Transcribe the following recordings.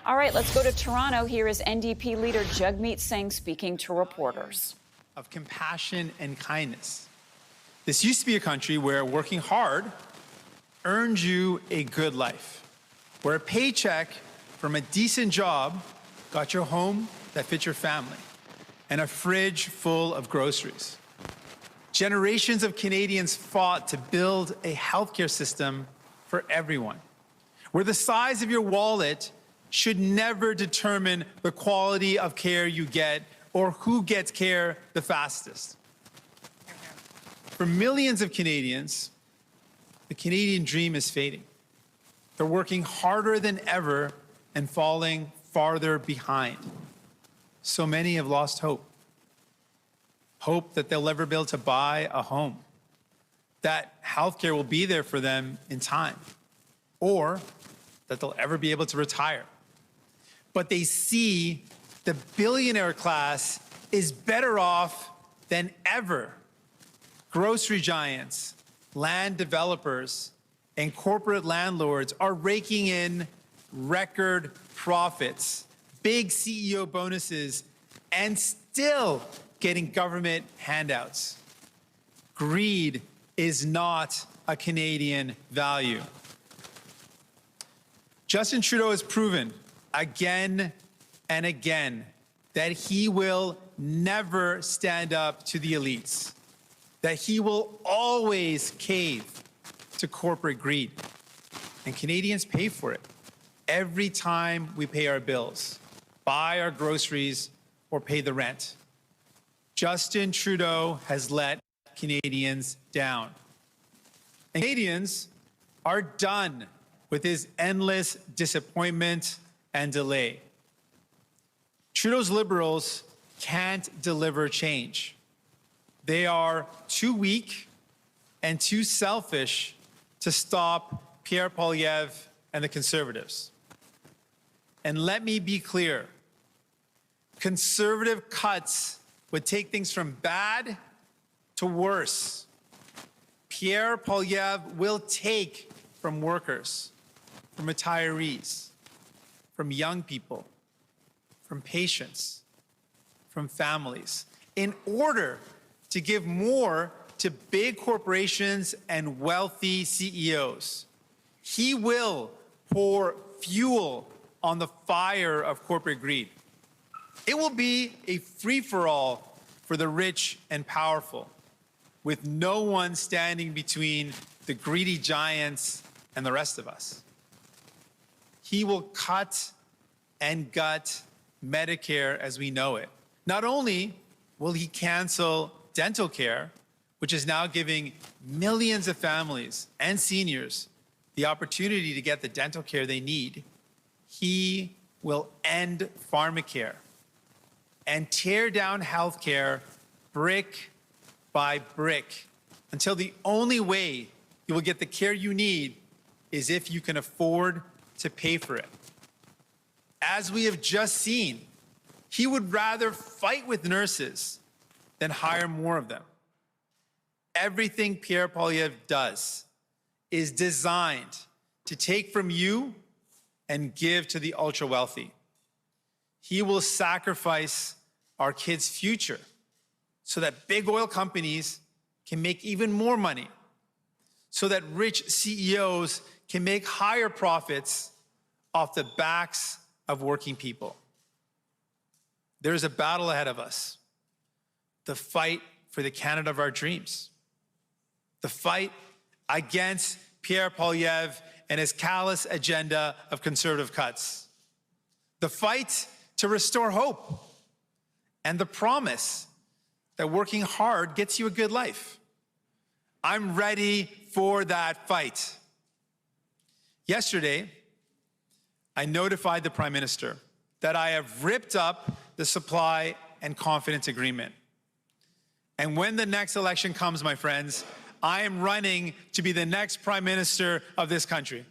All right, let's go to Toronto. Here is NDP Leader Jagmeet Singh speaking to reporters. Of compassion and kindness. This used to be a country where working hard earned you a good life, where a paycheck from a decent job got you a home that fit your family and a fridge full of groceries. Generations of Canadians fought to build a healthcare system for everyone, where the size of your wallet should never determine the quality of care you get or who gets care the fastest. For millions of Canadians, the Canadian dream is fading. They're working harder than ever and falling farther behind. So many have lost hope. Hope that they'll ever be able to buy a home, that healthcare will be there for them in time, or that they'll ever be able to retire. But they see the billionaire class is better off than ever. Grocery giants, land developers, and corporate landlords are raking in record profits, big CEO bonuses, and still getting government handouts. Greed is not a Canadian value. Justin Trudeau has proven again and again that he will never stand up to the elites, that he will always cave to corporate greed. And Canadians pay for it every time we pay our bills, buy our groceries, or pay the rent. Justin Trudeau has let Canadians down. And Canadians are done with his endless disappointment and delay. Trudeau's Liberals can't deliver change. They are too weak and too selfish to stop Pierre Poilievre and the Conservatives. And let me be clear, Conservative cuts would take things from bad to worse. Pierre Poilievre will take from workers, from retirees, from young people, from patients, from families, in order to give more to big corporations and wealthy CEOs. He will pour fuel on the fire of corporate greed. It will be a free-for-all for the rich and powerful, with no one standing between the greedy giants and the rest of us. He will cut and gut Medicare as we know it. Not only will he cancel dental care, which is now giving millions of families and seniors the opportunity to get the dental care they need, he will end pharmacare and tear down healthcare brick by brick until the only way you will get the care you need is if you can afford to pay for it. As we have just seen, he would rather fight with nurses than hire more of them. Everything Pierre Poilievre does is designed to take from you and give to the ultra-wealthy. He will sacrifice our kids' future so that big oil companies can make even more money, so that rich CEOs can make higher profits off the backs of working people. There's a battle ahead of us, the fight for the Canada of our dreams, the fight against Pierre Poilievre and his callous agenda of conservative cuts, the fight to restore hope, and the promise that working hard gets you a good life. I'm ready for that fight. Yesterday, I notified the Prime Minister that I have ripped up the supply and confidence agreement. And when the next election comes, my friends, I am running to be the next Prime Minister of this country.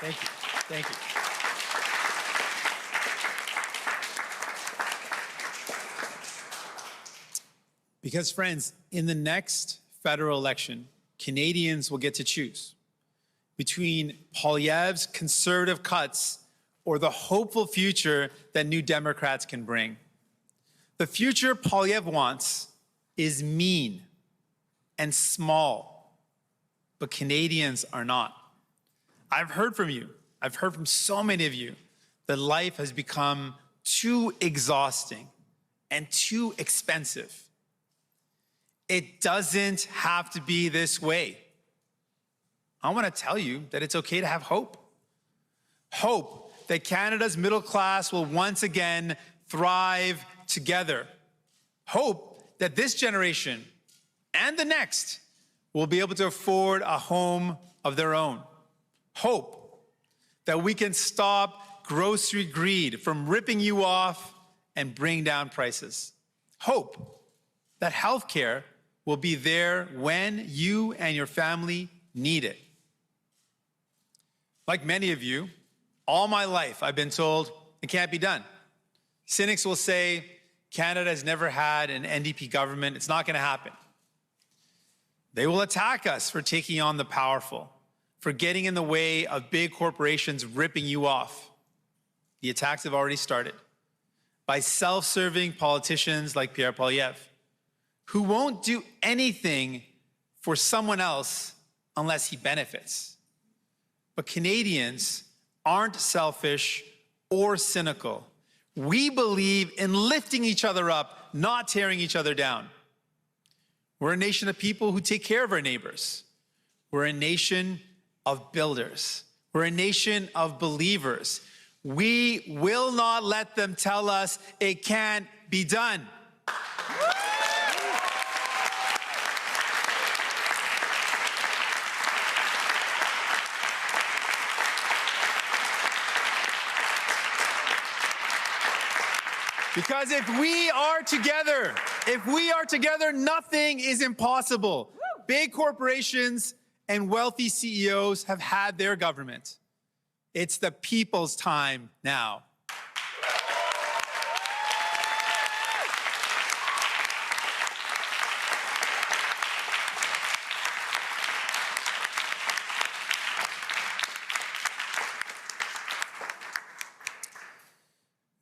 Thank you. Thank you. Because, friends, in the next federal election, Canadians will get to choose between Poilievre's conservative cuts or the hopeful future that New Democrats can bring. The future Poilievre wants is mean and small, but Canadians are not. I've heard from you, I've heard from so many of you that life has become too exhausting and too expensive. It doesn't have to be this way. I want to tell you that it's okay to have hope. Hope that Canada's middle class will once again thrive together. Hope that this generation and the next will be able to afford a home of their own. Hope that we can stop grocery greed from ripping you off and bring down prices. Hope that healthcare will be there when you and your family need it. Like many of you, all my life I've been told it can't be done. Cynics will say Canada has never had an NDP government, it's not going to happen. They will attack us for taking on the powerful, for getting in the way of big corporations ripping you off. The attacks have already started by self-serving politicians like Pierre Poilievre, who won't do anything for someone else unless he benefits. But Canadians aren't selfish or cynical. We believe in lifting each other up, not tearing each other down. We're a nation of people who take care of our neighbors. We're a nation of builders. We're a nation of believers. We will not let them tell us it can't be done. Because if we are together, nothing is impossible. Big corporations and wealthy CEOs have had their government. It's the people's time now.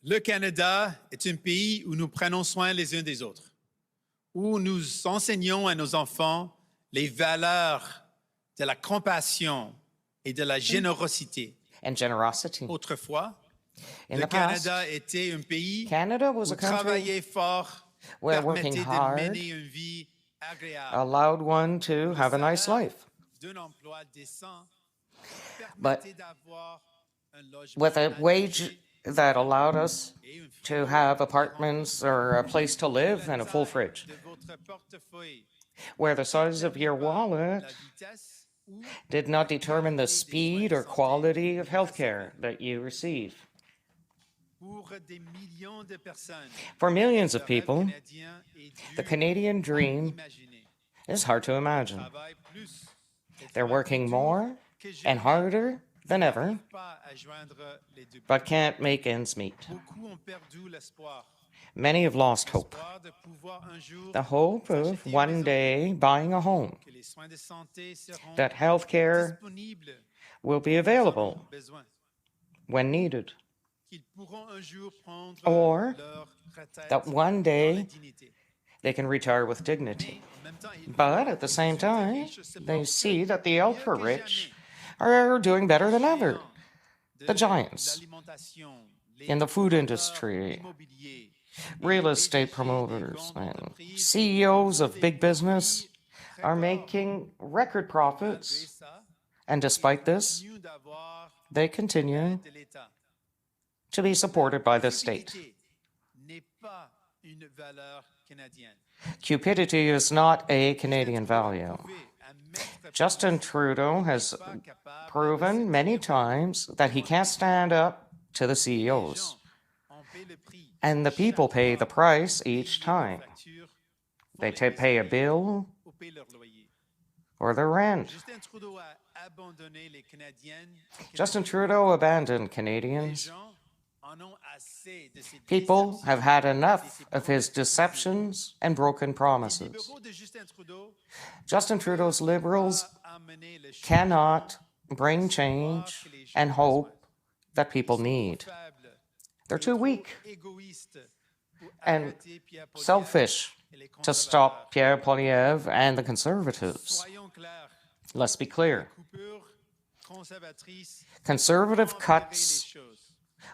Le Canada est un pays où nous prenons soin les uns des autres, où nous enseignons à nos enfants les valeurs de la compassion et de la générosité. And generosity. Autrefois, In le the past, Canada était un pays Canada was où a country travailler fort where working permettait de hard mener une vie agréable. allowed one to have a nice life, D'un emploi décent but permettait d'avoir un logement with a adapté wage that allowed us to have apartments or a place to live and a full fridge, de votre portefeuille. where the size of your wallet La vitesse où did not determine the speed or quality of healthcare that you receive. pour des millions de personnes, For millions le of rêve people, canadien est dur the Canadian à dream imaginer. is hard to imagine. Travaillent plus et They're travaillent working plus more que jamais. and harder than ever, N'arrivent pas à joindre les deux bouts. but can't make ends meet. Beaucoup ont perdu l'espoir. Many have lost hope. L'espoir de pouvoir un jour The hope of s'acheter une one maison, day buying a home, que les soins de santé seront that healthcare disponibles will be aux available besoins, when needed, qu'ils pourront un jour prendre or leur retraite that one dans day la dignité. they can retire with dignity. En même temps, ils But at the same time, they see that the ultra-rich are doing better than ever. The giants in the food industry, real estate promoters, and CEOs of big business are making record profits. And despite this, they continue to be supported by the state. Cupidity is not a Canadian value. Justin Trudeau has proven many times that he can't stand up to the CEOs. And the people pay the price each time. They pay a bill or their rent. Justin Trudeau abandoned Canadians. People have had enough of his deceptions and broken promises. Justin Trudeau's Liberals cannot bring change and hope that people need. They're too weak and selfish to stop Pierre Poilievre and the Conservatives. Let's be clear. Conservative cuts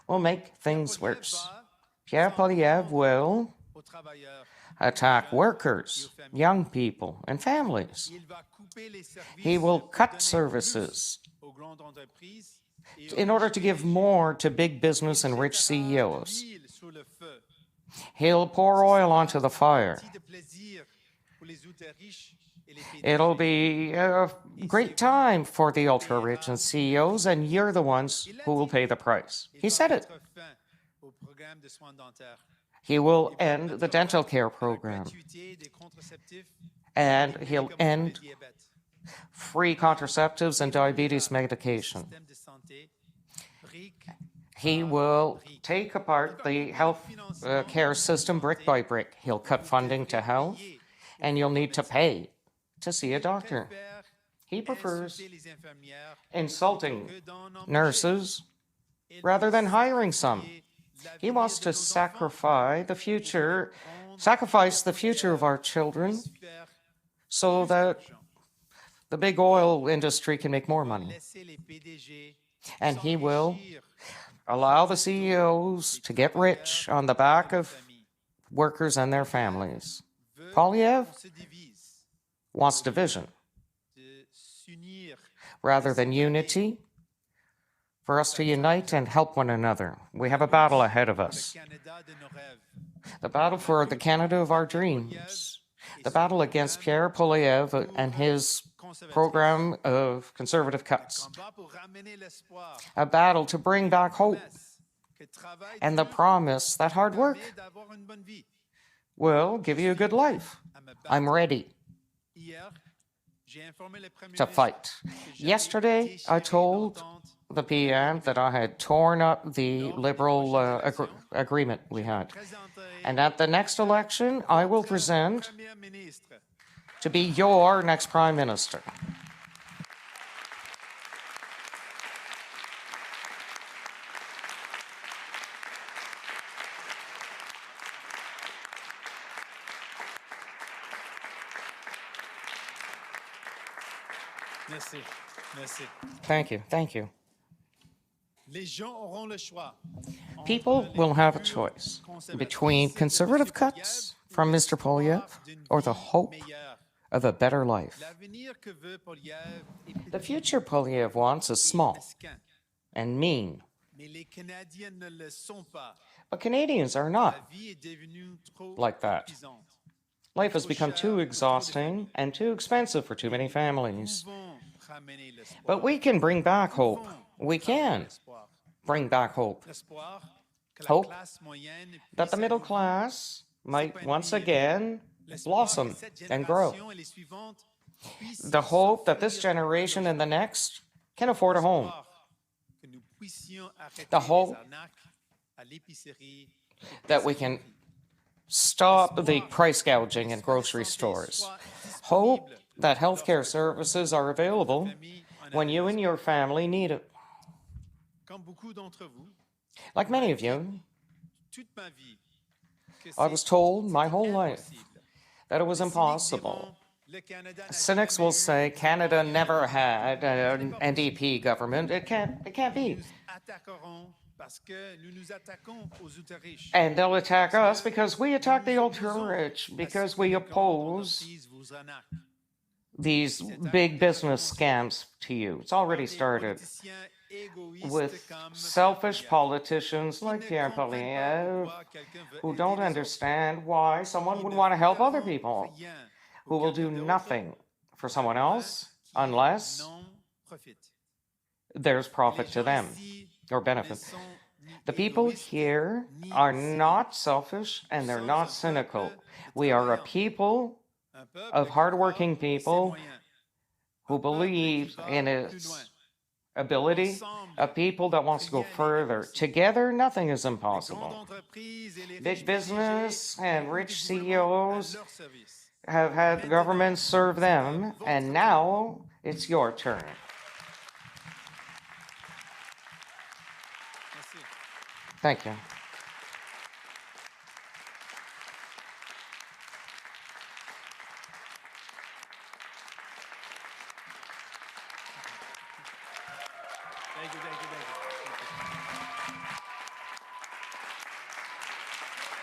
will make things worse. Pierre Poilievre will attack workers, young people, and families. He will cut services in order to give more to big business and rich CEOs. He'll pour oil onto the fire. It'll be a great time for the ultra-rich and CEOs, and you're the ones who will pay the price. He said it. He will end the dental care program, and he'll end free contraceptives and diabetes medication. He will take apart the health care system brick by brick. He'll cut funding to health, and you'll need to pay to see a doctor. He prefers insulting nurses rather than hiring some. He wants to sacrifice the future of our children so that the big oil industry can make more money. And he will allow the CEOs to get rich on the back of workers and their families. Poilievre wants division rather than unity, for us to unite and help one another. We have a battle ahead of us. The battle for the Canada of our dreams. The battle against Pierre Poilievre and his program of conservative cuts. A battle to bring back hope and the promise that hard work will give you a good life. I'm ready to fight. Yesterday, I told the PM that I had torn up the Liberal agreement we had. And at the next election, I will present to be your next Prime Minister. Merci. Merci. Thank you. Thank you. People will have a choice between conservative cuts from Mr. Poilievre or the hope of a better life. The future Poilievre wants is small and mean. But Canadians are not like that. Life has become too exhausting and too expensive for too many families. But we can bring back hope. We can bring back hope. Hope that the middle class might once again blossom and grow. The hope that this generation and the next can afford a home. The hope that we can stop the price gouging in grocery stores. Hope that healthcare services are available when you and your family need it. Like many of you, I was told my whole life that it was impossible. Cynics will say Canada never had an NDP government. It can't be. And they'll attack us because we attack the ultra-rich, because we oppose these big business scams to you. It's already started with selfish politicians like Pierre Poilievre who don't understand why someone would want to help other people, who will do nothing for someone else unless there's profit to them or benefit. The people here are not selfish and they're not cynical. We are a people of hardworking people who believe in its ability, a people that wants to go further. Together, nothing is impossible. Big business and rich CEOs have had the government serve them, and now it's your turn. Thank you. Thank you.